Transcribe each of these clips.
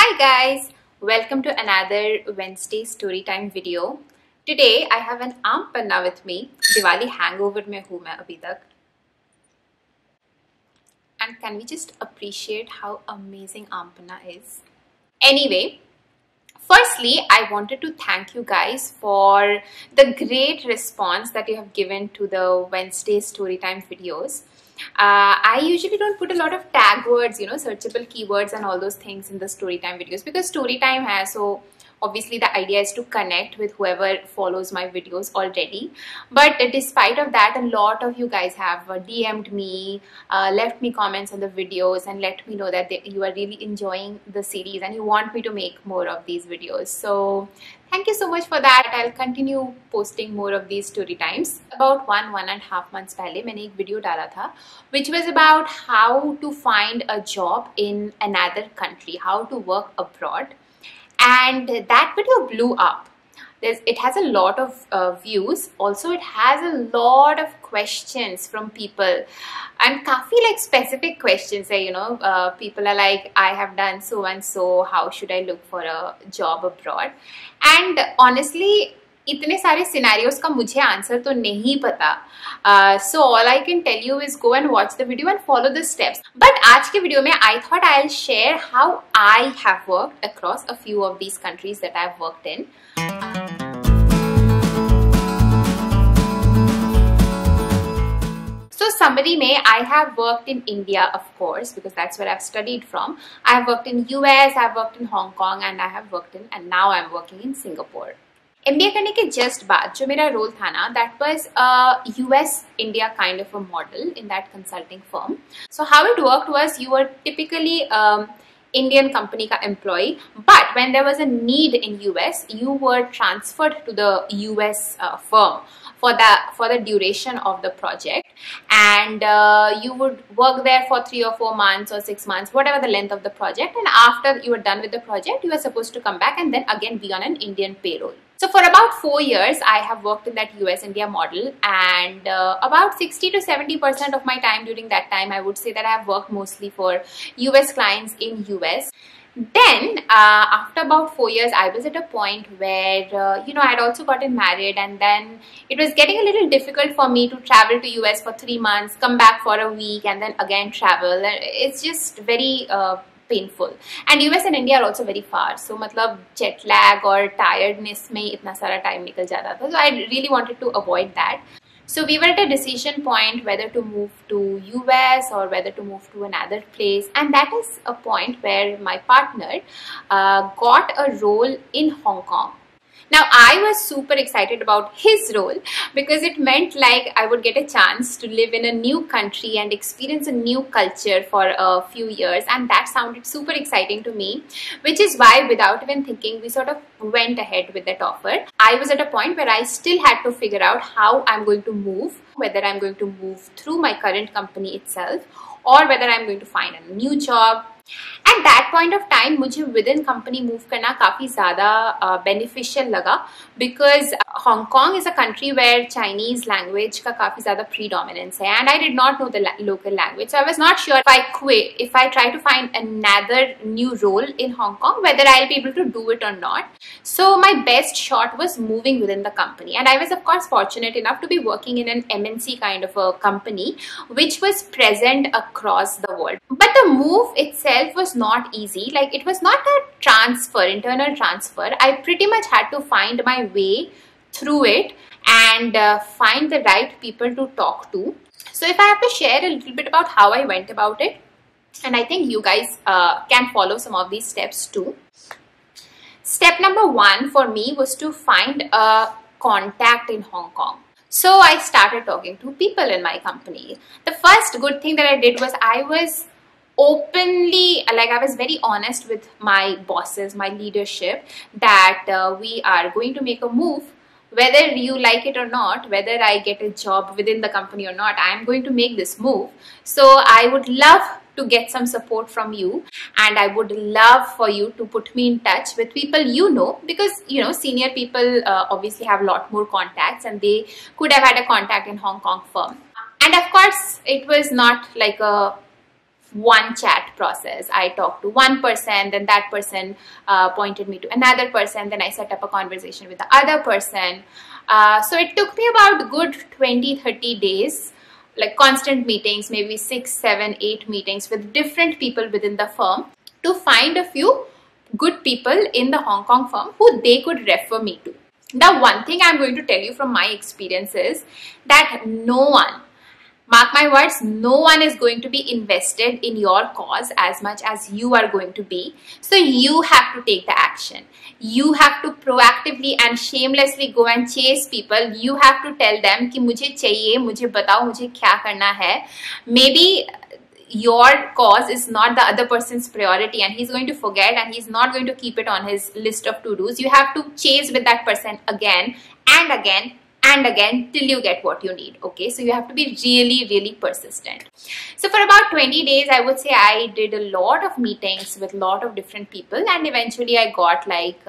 Hi guys, welcome to another Wednesday Storytime video. Today I have an aam panna with me. Diwali hangover mein hu main abhi tak. And can we just appreciate how amazing aam panna is? Anyway, firstly, I wanted to thank you guys for the great response that you have given to the Wednesday Storytime videos. I usually don't put a lot of tag words, searchable keywords and all those things in the Storytime videos because Storytime has, so obviously the idea is to connect with whoever follows my videos already. But despite of that, a lot of you guys have DM'd me, left me comments on the videos and let me know that you are really enjoying the series and you want me to make more of these videos. So thank you so much for that. I'll continue posting more of these story times. About 1.5 months पहले मैंने एक video डाला था which was about how to find a job in another country, how to work abroad. And that video blew up. It has a lot of views. Also, it has a lot of questions from people, and काफी like specific questions. People are like, I have done so and so. How should I look for a job abroad? And honestly, इतने सारे scenarios का मुझे answer तो नहीं पता. So all I can tell you is go and watch the video and follow the steps. But आज के video में I thought I'll share how I have worked across a few of these countries that I've worked in. So summary में, I have worked in India, of course, because that's where I've studied from. I have worked in US, I've worked in Hong Kong, and I have worked in, and now I'm working in Singapore. MBA करने के just बाद जो मेरा role था ना, that was a US India kind of a model in that consulting firm. So how it worked was you were typically Indian company ka employee, but when there was a need in US, you were transferred to the US firm for the duration of the project, and you would work there for 3 or 4 months or 6 months, whatever the length of the project, and after you were done with the project, you were supposed to come back and then again be on an Indian payroll. So for about 4 years, I have worked in that US-India model, and about 60 to 70% of my time during that time, I would say that I have worked mostly for US clients in US. Then after about 4 years, I was at a point where, I had also gotten married, and then it was getting a little difficult for me to travel to US for 3 months, come back for a week, and then again travel. It's just very painful. And US and India are also very far. So matlab jet lag or tiredness mein itna sara time nikal jata tha. So I really wanted to avoid that. So we were at a decision point whether to move to US or whether to move to another place. And that is a point where my partner got a role in Hong Kong. Now, I was super excited about his role because it meant like I would get a chance to live in a new country and experience a new culture for a few years, and that sounded super exciting to me, which is why without even thinking, we sort of went ahead with that offer. I was at a point where I still had to figure out how I'm going to move, whether I'm going to move through my current company itself or whether I'm going to find a new job. At that point of time, मुझे within company move करना काफी ज़्यादा beneficial लगा because Hong Kong is a country where Chinese language का काफी ज़्यादा predominance है, and I did not know the local language, so I was not sure if I try to find another new role in Hong Kong, whether I'll be able to do it or not. So my best shot was moving within the company, and I was of course fortunate enough to be working in an MNC kind of a company which was present across the world. But the move itself was not easy. Like, it was not a internal transfer. I pretty much had to find my way through it and find the right people to talk to. So if I have to share a little bit about how I went about it, and I think you guys can follow some of these steps too. Step number 1 for me was to find a contact in Hong Kong. So I started talking to people in my company. The first good thing that I did was I was very honest with my bosses, my leadership, that we are going to make a move. Whether you like it or not, whether I get a job within the company or not, I am going to make this move. So I would love to get some support from you, and I would love for you to put me in touch with people because senior people obviously have a lot more contacts, and they could have had a contact in Hong Kong firm. And of course, it was not like a one chat process. I talked to one person, then that person pointed me to another person, then I set up a conversation with the other person. So it took me about good 20-30 days, like constant meetings, maybe 6, 7, 8 meetings with different people within the firm to find a few good people in the Hong Kong firm who they could refer me to. Now, one thing I'm going to tell you from my experience is that no one, mark my words, no one is going to be invested in your cause as much as you are going to be. So you have to take the action. You have to proactively and shamelessly go and chase people. You have to tell them कि मुझे चाहिए, मुझे बताओ मुझे क्या करना है. Maybe your cause is not the other person's priority and he's going to forget and he's not going to keep it on his list of to-dos. You have to chase with that person again and again and again till you get what you need. Okay, so you have to be really persistent. So for about 20 days, I would say I did a lot of meetings with a lot of different people, and eventually I got like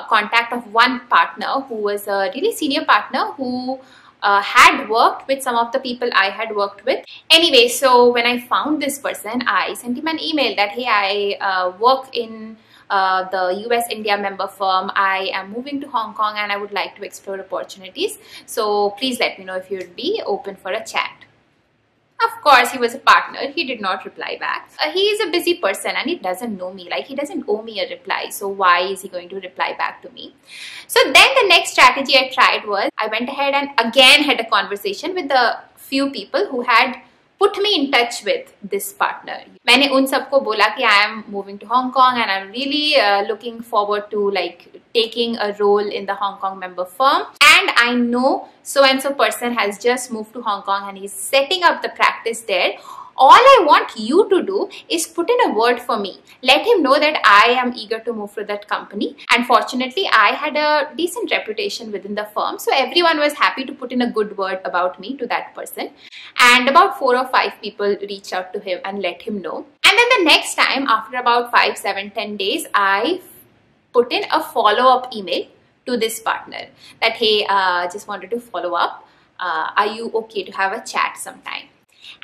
contact of one partner who was a really senior partner who had worked with some of the people I had worked with. Anyway, so when I found this person, I sent him an email that, hey, I work in the US India member firm. I am moving to Hong Kong and I would like to explore opportunities. So please let me know if you would be open for a chat. Of course, he was a partner. He did not reply back. He is a busy person and he doesn't know me. Like, he doesn't owe me a reply. So why is he going to reply back to me? So then the next strategy I tried was I went ahead and again had a conversation with the few people who had put me in touch with this partner. मैंने उन सबको बोला कि I am moving to Hong Kong and I'm really looking forward to like taking a role in the Hong Kong member firm. And I know so and so person has just moved to Hong Kong and he's setting up the practice there. All I want you to do is put in a word for me. Let him know that I am eager to move to that company. And fortunately, I had a decent reputation within the firm. So everyone was happy to put in a good word about me to that person. And about 4 or 5 people reached out to him and let him know. And then the next time, after about 5, 7, 10 days, I put in a follow-up email to this partner that, hey, just wanted to follow up. Are you okay to have a chat sometime?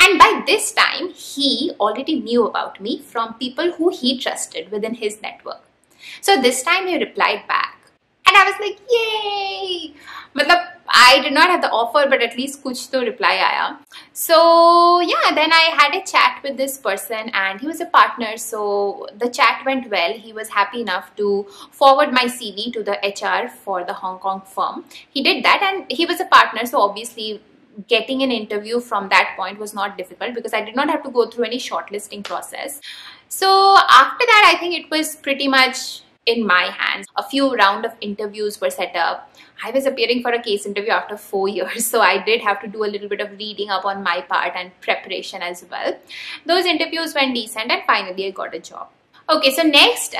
And by this time, he already knew about me from people who he trusted within his network. So this time he replied back. And I was like, yay! Matlab, I did not have the offer, but at least kuch to reply aaya. So yeah, then I had a chat with this person and he was a partner. So the chat went well. He was happy enough to forward my CV to the HR for the Hong Kong firm. He did that and he was a partner. So obviously, getting an interview from that point was not difficult because I did not have to go through any shortlisting process. So after that, I think it was pretty much in my hands. A few rounds of interviews were set up. I was appearing for a case interview after 4 years, so I did have to do a little bit of reading up on my part and preparation as well. Those interviews went decent and finally I got a job. Okay, so next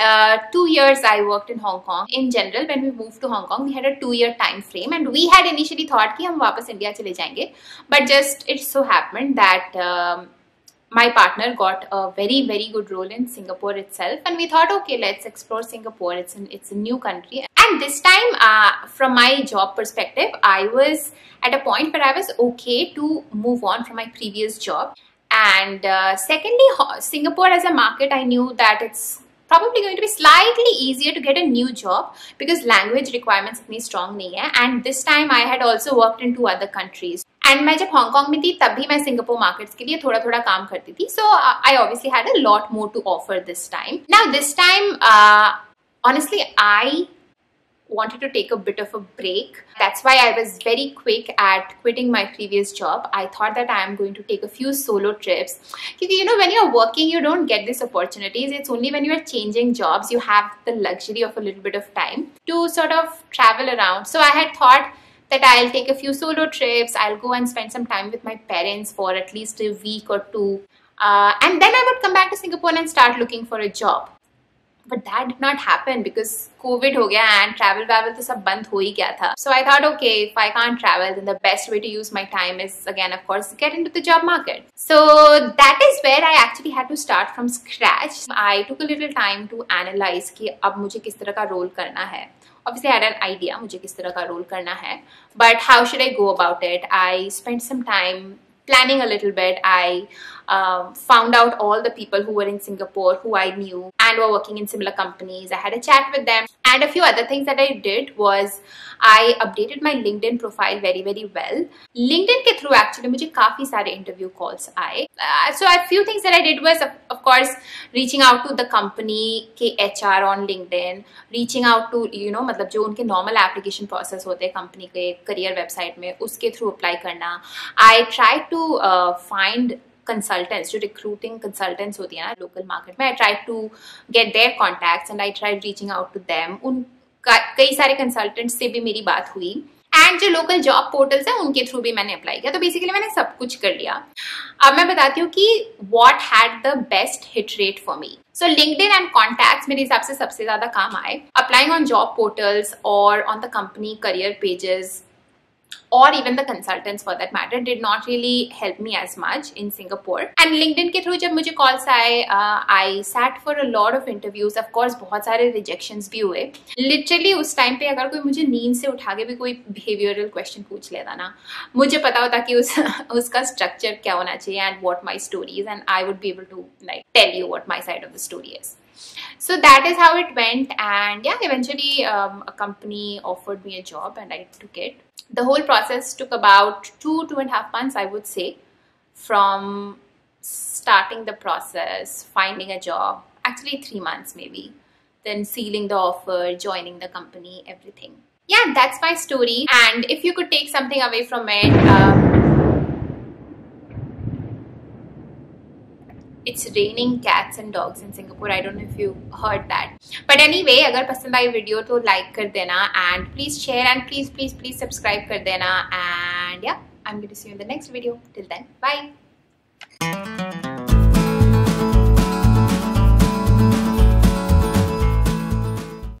2 years I worked in Hong Kong. In general, when we moved to Hong Kong, we had a 2-year time frame and we had initially thought कि हम वापस India चले जाएंगे. But just it so happened that my partner got a very good role in Singapore itself and we thought, okay, let's explore Singapore. It's a new country. And this time, from my job perspective, I was at a point where I was okay to move on from my previous job. And secondly, Singapore as a market, I knew that it's probably going to be slightly easier to get a new job because language requirements itni strong nahi hai. And this time I had also worked in 2 other countries. And मैं जब Hong Kong में थी तब भी मैं Singapore markets के लिए थोड़ा काम करती थी. So I obviously had a lot more to offer this time. Now this time, honestly, I wanted to take a bit of a break. That's why I was very quick at quitting my previous job. I thought that I am going to take a few solo trips. Because you know, when you're working, you don't get these opportunities. It's only when you're changing jobs, you have the luxury of a little bit of time to sort of travel around. So I had thought that I'll take a few solo trips. I'll go and spend some time with my parents for at least a week or 2. And then I would come back to Singapore and start looking for a job. But that did not happen because COVID ho gaya and travel to sab band ho hi gaya tha. So I thought, okay, if I can't travel, then the best way to use my time is, again, of course, get into the job market. So that is where I actually had to start from scratch. I took a little time to analyze कि अब मुझे किस तरह का role करना है. Obviously, I had an idea मुझे किस तरह का role करना है. But how should I go about it? I spent some time planning a little bit. I found out all the people who were in Singapore who I knew and were working in similar companies. I had a chat with them. And a few other things that I did was I updated my LinkedIn profile very well. LinkedIn के through actually मुझे काफी सारे interview calls आए. So a few things that I did was of course reaching out to the company के HR on LinkedIn, reaching out to मतलब जो उनके normal application process होते हैं company के career website में उसके through apply करना. I tried to find consultants, जो recruiting consultants होती है ना local market में, I tried to get their contacts and I tried reaching out to them. उन कई सारे consultants से भी मेरी बात हुई एंड जो लोकल जॉब पोर्टल्स हैं उनके थ्रू भी मैंने अप्लाई किया. तो बेसिकली मैंने सब कुछ कर लिया. अब मैं बताती हूँ कि what had the best hit rate for me. So LinkedIn and contacts मेरे हिसाब से सबसे ज्यादा काम आए. अप्लाइंग ऑन जॉब पोर्टल्स और on the company career pages or even the consultants for that matter did not really help me as much in Singapore. And LinkedIn के through जब मुझे calls आए, I sat for a lot of interviews. Of course बहुत सारे rejections भी हुए. Literally उस time पे अगर कोई मुझे नींद से उठा के भी कोई behavioral question पूछ लेता ना, मुझे पता होता कि उसका structure क्या होना चाहिए and what my story is, and I would be able to like tell you what my side of the story is. So that is how it went, and yeah, eventually a company offered me a job and I took it. The whole process took about 2.5 months, I would say, from starting the process, finding a job, actually 3 months maybe, then sealing the offer, joining the company, everything. Yeah, that's my story. And if you could take something away from it, it's raining cats and dogs in Singapore. I don't know if you heard that. But anyway, अगर पसंद आई video तो like कर देना and please share and please subscribe कर देना. And yeah, I'm going to see you in the next video. Till then, bye.